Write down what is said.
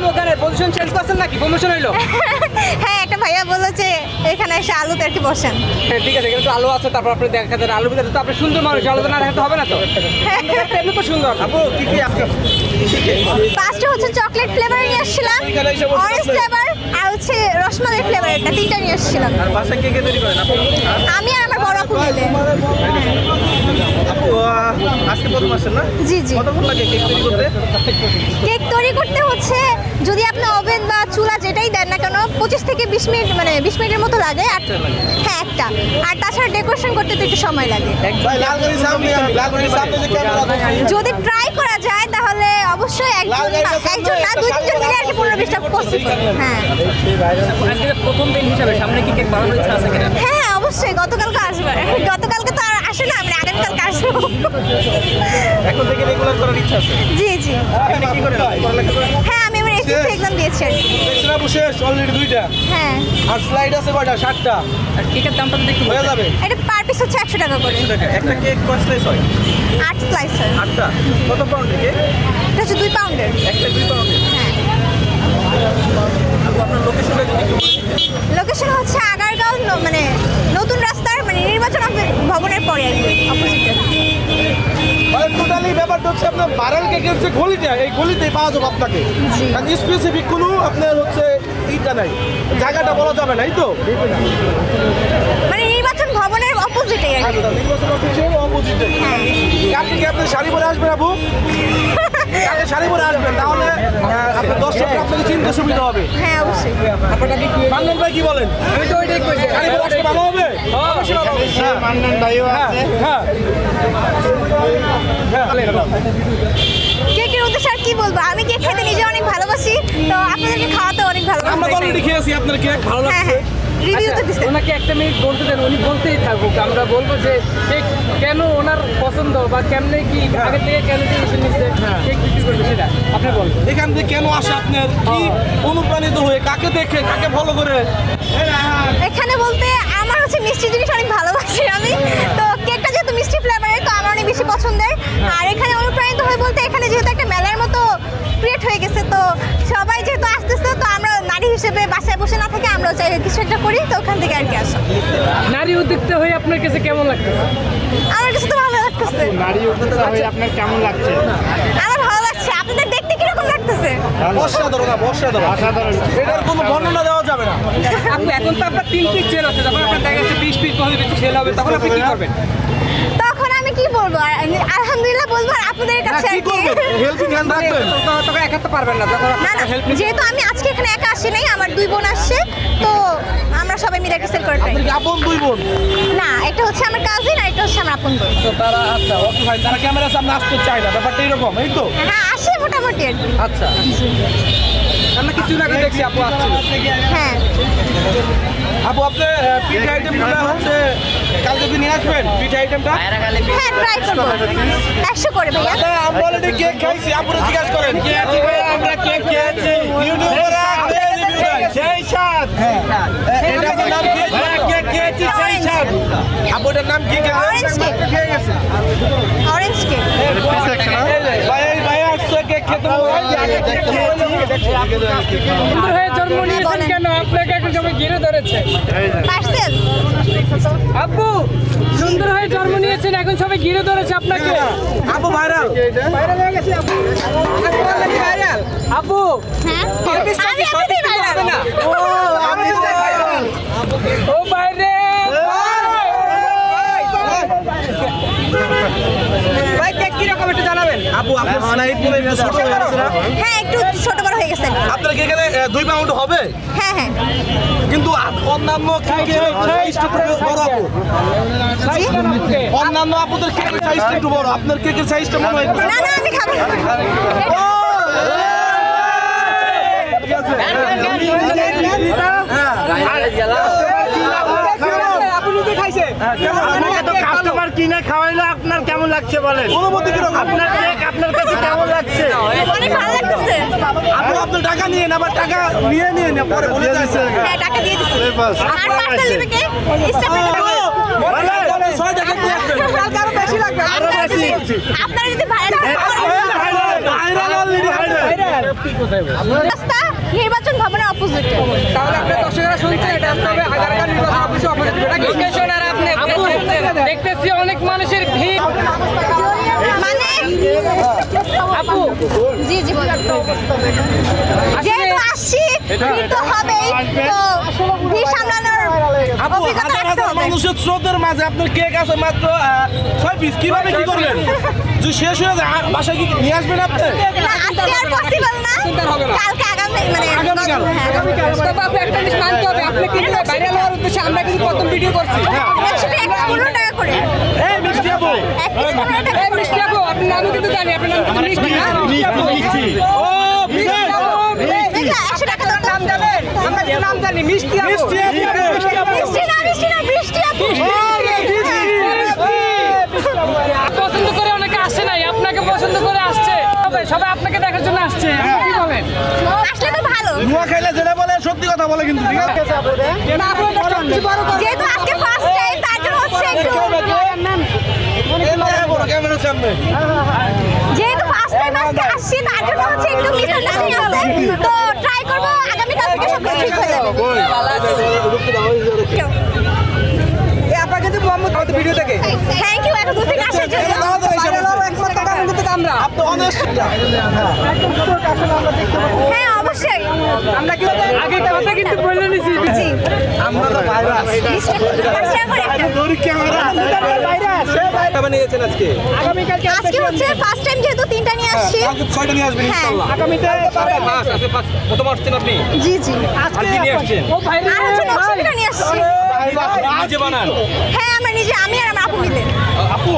দেখলাম ওখানে position change করছেন নাকি, প্রমোশন হইলো? হ্যাঁ, একটা ভাইয়া বললো যে এখানে এসে আলুতে আর কি বসেন। হ্যাঁ ঠিক আছে, কিন্তু আলু আছে, তারপর আপনি দেখা যাবে আলুর ভিতরে তো আপনি সুন্দর মানুষ, আলু তো না দেখাতে হবে না তো, এমনি তো সুন্দর। আপু কি কি আছে? ফার্স্টে হচ্ছে চকলেট ফ্লেভার নিয়ে আসছিলাম, অরেঞ্জ ফ্লেভার আর হচ্ছে রসমালাই ফ্লেভার, এটা তিনটা নিয়ে আসছিলাম। আর বাসায় কে কে তৈরি করেন আপু? আমি আর আমার বড় আপু মিলে। আপু আজকে প্রথম আসছেন না? জি জি। কতক্ষণ লাগে কেক তৈরি করতে? কেক তৈরি করতে হচ্ছে যদি আপনি ওভেন বা চুলা যেটাই দেন না কেন 25 থেকে 20 মিনিট, মানে 20 মিনিটের মতো লাগে। আর হ্যাঁ একটা, আর তাছাড়া ডেকোরেশন করতে তো একটু সময় লাগে। ভাই লালগড়ি সামনে, লালগড়ি সামনে যে ক্যামেরা ধরছি। যদি ট্রাই করা যায় তাহলে অবশ্যই একজন না 2-3 জন মিলে আর কি 15-20টা পসিবল। হ্যাঁ আজকে প্রথম দিন হিসাবে সামনে কি কেক বানানোর ইচ্ছা আছে কিনা? হ্যাঁ অবশ্যই, গতকালকে আসবে। গতকালকে তো আর আসে না, আমরা আগামীকালকে আসবো। এখন থেকে রেগুলার করার ইচ্ছা আছে? জি জি। আপনি কি করেন? পড়ালেখা করেন? হ্যাঁ আমি আমার এসএসসি এক্সাম দিয়েছি আর কি। দেখছেন আপু শেষ অলরেডি 2টা। হ্যাঁ আর স্লাইড আছে কয়টা? 7টা। আর কেকের দামটা তো একটু হয়ে যাবে এটা পার পিস হচ্ছে 100 টাকা করে। 100 টাকা। একটা কেক কয় স্লাইস হয়? 8 স্লাইস হয়। 8টা। কত পাউন্ডের কেক? এটা হচ্ছে 2 পাউন্ডের। একটা 2 পাউন্ডের। হ্যাঁ আপু আপনার লোকেশনটা যদি একটু বলে দিতেন। লোকেশন হচ্ছে আগারগাঁও, মানে নতুন রাস্তার, মানে নির্বাচন ভবনের পরে আর কি, অপোজিটে। মানে টোটালি ব্যাপারটা হচ্ছে আপনার ভাইরাল কেকের যে গলিটা, এই গলিতেই পাওয়া যাবে আপনাকে। জি। কারণ স্পেসিফিক কোনো আপনার হচ্ছে ইটা নাই, জায়গাটা বলা যাবে না, এই তো মানে নির্বাচন ভবনের অপোজিটে আর কি। নির্বাচন অফিসের অপোজিটে। আপনি কি আপনার শাড়ি পরে আসবেন আপু? কালকে শাড়ি পরে আসবেন, তাহলে আপনার দর্শকরা আপনাকে চিনতে সুবিধা হবে। হ্যাঁ অবশ্যই। মান্নান ভাই কি বলেন? আমি তো ওইটাই কইছি, শাড়ি পরে আসলে ভালো হবে? অবশ্যই ভালো হবে। মান্নান ভাইও আছে। হ্যাঁ হ্যাঁ হ্যাঁ। কেকের উদ্দেশ্যে আর কি বলবো, আমি কেক খেতে নিজে অনেক ভালোবাসি, তো আপনাদেরকে খাওয়াতে অনেক আমরা তো ভালোবাসি। অলরেডি খেয়েছি আপনার কেক, ভালো হ্যাঁ লাগছে। হ্যাঁ রিভিউ তো দিচ্ছেন। ওনাকে একটা মিনিট বলতে দেন, উনি বলতেই থাকুক, আমরা বলবো যে কেক কেন ওনার পছন্দ বা কেমনে কি আগে থেকে কেন ডিসিশন নিচ্ছে কেক বিক্রি করবে সেটা আপনি বলুন। এখান থেকে কেন আসে আপনার, কি অনুপ্রাণিত হয়ে, কাকে দেখে, কাকে ফলো করে? এখানে বলতে আমার হচ্ছে মিষ্টি জিনিস অনেক ভালোবাসি আমি, তো কেকটা যেহেতু মিষ্টি ফ্লেভারের তো আমার অনেক বেশি পছন্দের। আর এখানে অনুপ্রাণিত হয়ে বলতে এখানে যেহেতু একটা মেলার মতো ক্রিয়েট হয়ে গেছে, তো সবাই যেহেতু আসতেছে, তো আমরা নারী হিসেবে বাসায় বসে না থেকে আমরাও চাই কিছু একটা করি, তো ওখান থেকে আর কি আসা। নারী উদ্যোক্তা হয়ে আপনার কাছে কেমন লাগছে? আমার কাছে তো ভালো লাগতেছে। নারী উদ্যোক্তা হয়ে আপনার কেমন লাগছে? আমার ভালো লাগছে। আপনাদের দেখতে কিরকম লাগতেছে? অসাধারণ আপু, অসাধারণ। অসাধারণ। এটার কোনো বর্ণনা দেওয়া যাবে না। আপনি এখন তো আপনার 3 পিস সেল হচ্ছে, যখন আপনার দেখা যাচ্ছে 20 পিস 30 পিস সেল হবে, তখন আপনি কি করবেন? তখন আমি কি বলবো, আলহামদুলিল্লাহ বলবো, আর আপনাদের কাছে কি আর কি। করবেন? হেল্পিং হ্যান্ড রাখবেন? তখন একা তো পারবেন না, তখন না না, হেল্প যেহেতু আমি আজকে এখানে একা আসি নাই, আমার 2 বোন আসছে, তো আমরা সবাই মিলে একটা সেল করে ট্রাই। আপনার কি আপন 2 বোন? না, এটা হচ্ছে আমার কাজিন আর এটা হচ্ছে আমার আপন বোন। তো তারা আচ্ছা ওকে ভাই, তারা ক্যামেরার সামনে আসতে চায় না, ব্যাপারটা এরকম, এই তো? হ্যাঁ আসে মোটামুটি আর কি। আচ্ছা, আমরা কিছু আগে দেখছি আপু আসছিল। হ্যাঁ আপু আপনি পিঠ আইটেমগুলো হচ্ছে কালকে দিন নিয়ে আসবেন, পিঠ আইটেমটা? হ্যাঁ ট্রাই করবো 100 করে ভাইয়া। দাদা, আমরা অলরেডি কেক খাইছি, আপুরে জিজ্ঞাসা করেন। আমরা কেক খেয়েছি। ইউটিউবাররা রিভিউ দেয়। সেই স্বাদ। এটা আপনার নাম কি? কেক খেয়েছি সেই স্বাদ। আপু এটার নাম কি? Orange cake. খেয়ে গেছে। Orange cake. ভাই ভাই আসছে কেক খেতে। সুন্দর হয়ে জন্ম নিয়েছেন কেন? আপনাকে এখন সবাই ঘিরে ধরেছে। পার্সেল। আপু সুন্দর হয়ে জন্ম নিয়েছেন, এখন সবাই ঘিরে ধরেছে আপনাকে। আপু ভাইরাল। ভাইরাল হয়ে গেছে আপু। ভাইরাল আপু। হ্যাঁ আমি আপনাদের ভাইরাল। হবে না। ও আমি ভাইরাল। ও বাইরে ভাই কেক কি রকম একটু জানাবেন? আপু আপনি সানাইট বলে একটু ছোট হয়ে গেছে না? হ্যাঁ একটু ছোট বড় হয়ে গেছে। আপনার কি এখানে 2 পাউন্ড হবে? হ্যাঁ হ্যাঁ কিন্তু অন্যান্য কেকের সাইজটা একটু বড় আপু। অন্যান্য আপুদের কেকের সাইজটা একটু বড়, আপনার কেকের সাইজটা মনে হয় না না আমি খাবো না। ঠিক আছে। আপু নিজে খাইছে। আপনাকে তো কাস্টমার কিনে খাওয়াইলো, আপনার কেমন লাগছে বলেন? অনুমতি কিরকম? আপনার কেক আপনার কাছে কেমন লাগছে? অনেক ভালো লাগতেছে। আপনি আপনার টাকা নিয়ে না, আবার টাকা নিয়ে পরে বলে যাচ্ছে। হ্যাঁ টাকা দিয়ে দিচ্ছি। আর পার্সেল নেবে কে? আপনি 6 টাকা দিয়ে আসবেন। কালকে আরো বেশি লাগবে। আপনারা যদি ভাইরাল ভাইরাল অলরেডি ভাইরাল। রাস্তা নির্বাচন ভবনের অপোজিটে। তাহলে আপনার দর্শকরা শুনছে এটা আসতে হবে আগারগাঁও নির্বাচন অফিসে অপোজিট নাকি লোকেশন আর আপনি দেখতেছি অনেক মানুষের ভিড় মানে আপু জি জি বলেন। যেহেতু আসছি ভিড় তো হবেই, তো ভিড় সামলানোর আপু অভিজ্ঞতা হাজার রাখতে হাজার হবে। মানুষের স্রোতের মাঝে আপনার কেক আছে মাত্র 6 পিস, কিভাবে কি করবেন? যদি শেষ হয়ে যায় বাসায় কি নিয়ে আসবেন আপনি? না, আজকে আর পসিবল না, কালকে আগামী মানে আগামীকাল। হ্যাঁ। তবে আপনি একটা জিনিস মানতে হবে আপনি কিন্তু ভাইরাল হওয়ার উদ্দেশ্যে আমরা কিন্তু প্রথম ভিডিও করছি একসাথে 15 টাকা করে, এই মিষ্টি আপু, এক পিস 15 টাকা এই করে। মিষ্টি আপু আপনার নামও কিন্তু জানি আপনার নাম কিন্তু মিষ্টি না ও মিষ্টি আপু দেখলা 100 টাকা দাও তো। নাম জানেন আমরা কিন্তু নাম জানি মিষ্টি আপু মিষ্টি আপু, মিষ্টি আপু। মিষ্টি না বৃষ্টি আপু। পছন্দ করে অনেকে আসে নাই আপনাকে পছন্দ করে আসছে সবাই আপনাকে দেখার জন্য আসছে আপনি কি বলেন আসলে তো ভালো, নোয়া খাইলে যেটা বলে সত্যি কথা বলে কিন্তু, ঠিক আছে? না আপু এটা সবচেয়ে বড় কথা যেহেতু আজকে ফার্স্ট টাইম তার জন্য হচ্ছে একটু, ক্যামেরার সামনে যেহেতু ফার্স্ট টাইম আজকে আসছি তার জন্য হচ্ছে একটু মিসআন্ডারস্ট্যান্ডিং আছে, তো ট্রাই করব আগামীকাল থেকে সব কিছু ঠিক হয়ে যাবে। এই আপনাকে কিন্তু মোহাম্মদ আমাদের ভিডিও থেকে থ্যাংক ইউ এত দূর থেকে আসার জন্য। একমাত্র কারণ কিন্তু আমরা আপনি অনেস্ট। হ্যাঁ অবশ্যই, আমরা কিন্তু আগে কথা কিন্তু বলে নিছি জি আমরা তো ভাইরাস। 20 টাকা করে একটা। দড়ি ক্যামেরা বানিয়েছেন আজকে? আজকে হচ্ছে ফার্স্ট টাইম যেহেতু 3টা নিয়ে আসছি। কালকে 6টা নিয়ে আসবেন হ্যাঁ। ইনশাআল্লাহ। প্রথম আসছেন আপনি? জি জি, আর কি নিয়ে আসছেন? ও ভাই আর হচ্ছে নকশিটা নিয়ে আসছি। নিজে বানান? হ্যাঁ আমরা নিজে, আমি আর আমার আপু মিলে। আপু